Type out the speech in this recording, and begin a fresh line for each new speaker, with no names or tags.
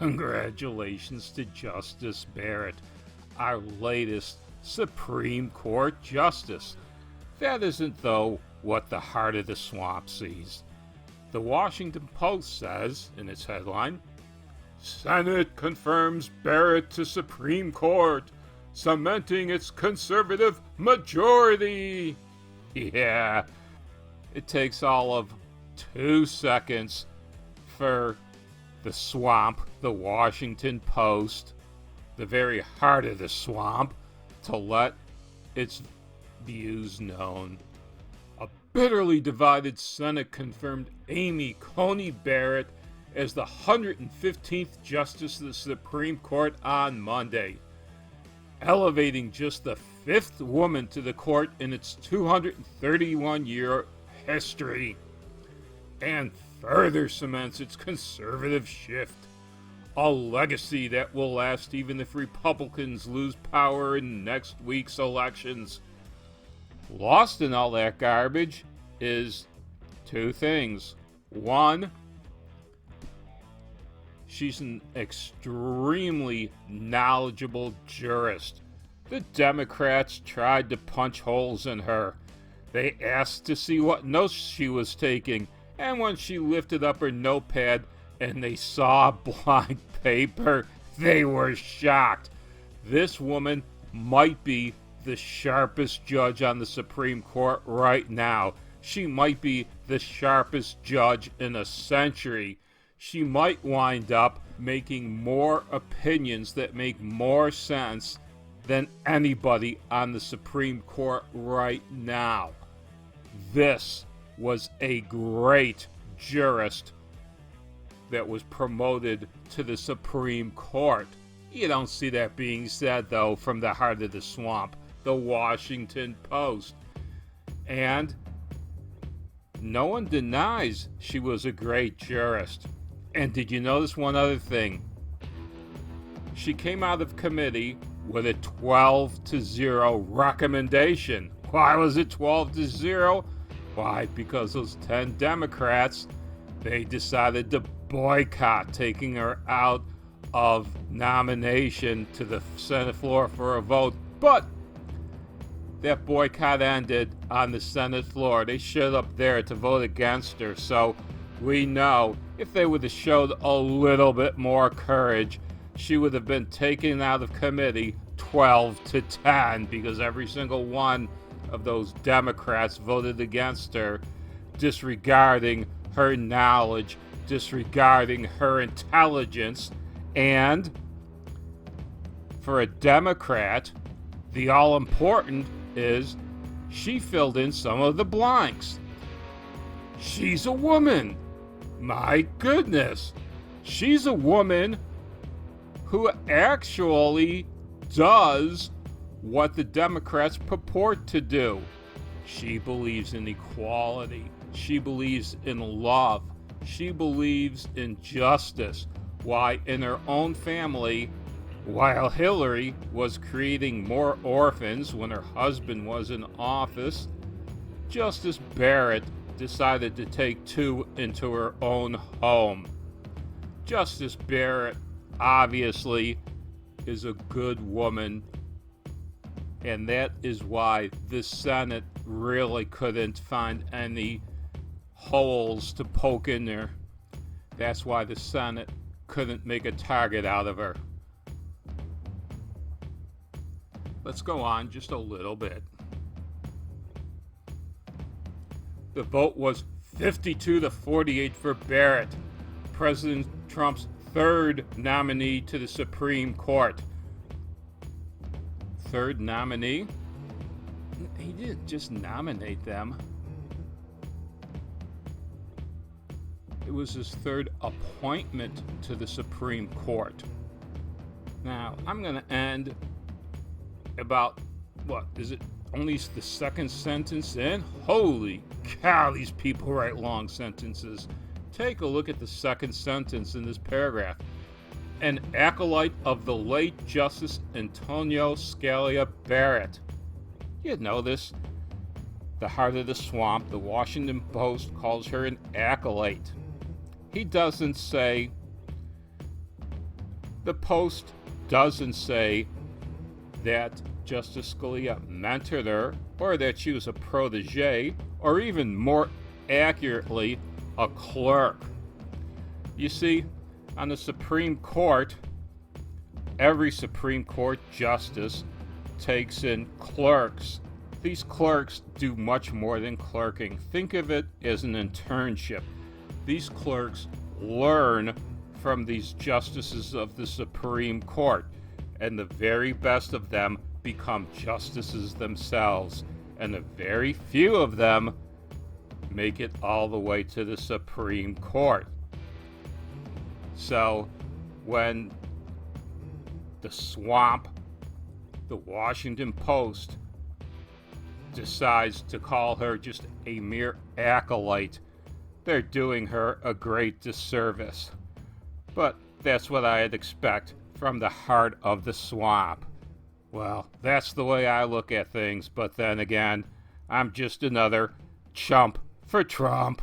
Congratulations to Justice Barrett, our latest Supreme Court Justice. That isn't, though, what the heart of the swamp sees. The Washington Post says, in its headline, Senate confirms Barrett to Supreme Court, cementing its conservative majority. Yeah, it takes all of 2 seconds for the swamp, the Washington Post, the very heart of the swamp, to let its views known. A bitterly divided Senate confirmed Amy Coney Barrett as the 115th Justice of the Supreme Court on Monday, elevating just the 5th woman to the court in its 231-year history, and further cements its conservative shift, a legacy that will last even if Republicans lose power in next week's elections. Lost in all that garbage is 2 things. 1, she's an extremely knowledgeable jurist. The Democrats tried to punch holes in her. They asked to see what notes she was taking, and when she lifted up her notepad and they saw blank paper, they were shocked. This woman might be the sharpest judge on the Supreme Court right now. She might be the sharpest judge in a century. She might wind up making more opinions that make more sense than anybody on the Supreme Court right now. This was a great jurist that was promoted to the Supreme Court. You don't see that being said, though, from the heart of the swamp, the Washington Post. And no one denies she was a great jurist. And did you notice one other thing? She came out of committee with a 12-0 recommendation. Why was it 12-0? Why? Because those 10 Democrats, they decided to boycott taking her out of nomination to the Senate floor for a vote. But that boycott ended on the Senate floor. They showed up there to vote against her. So we know if they would have showed a little bit more courage, she would have been taken out of committee 12-10, because every single one of those Democrats voted against her, disregarding her knowledge, disregarding her intelligence. And for a Democrat, the all-important is she filled in some of the blanks. She's a woman. My goodness. She's a woman who actually does what the Democrats purport to do. She believes in equality. She believes in love. She believes in justice. Why, in her own family, while Hillary was creating more orphans when her husband was in office, Justice Barrett decided to take 2 into her own home. Justice Barrett obviously is a good woman, and that is why the Senate really couldn't find any holes to poke in there. That's why the Senate couldn't make a target out of her. Let's go on just a little bit. The vote was 52-48 for Barrett, President Trump's 3rd nominee to the Supreme Court. 3rd nominee? He didn't just nominate them. It was his 3rd appointment to the Supreme Court. Now, I'm going to end about, what, is it only the 2nd sentence in? Holy cow, these people write long sentences. Take a look at the 2nd sentence in this paragraph. An acolyte of the late Justice Antonio Scalia Barrett. You know this. The heart of the swamp, the Washington Post calls her an acolyte. He doesn't say The Post doesn't say that Justice Scalia mentored her, or that she was a protege, or even more accurately, a clerk. You see, on the Supreme Court, every Supreme Court justice takes in clerks. These clerks do much more than clerking. Think of it as an internship. These clerks learn from these justices of the Supreme Court, and the very best of them become justices themselves, and a very few of them make it all the way to the Supreme Court. So when the swamp, the Washington Post, decides to call her just a mere acolyte, they're doing her a great disservice. But that's what I'd expect from the heart of the swamp. Well, that's the way I look at things, but then again, I'm just another chump for Trump.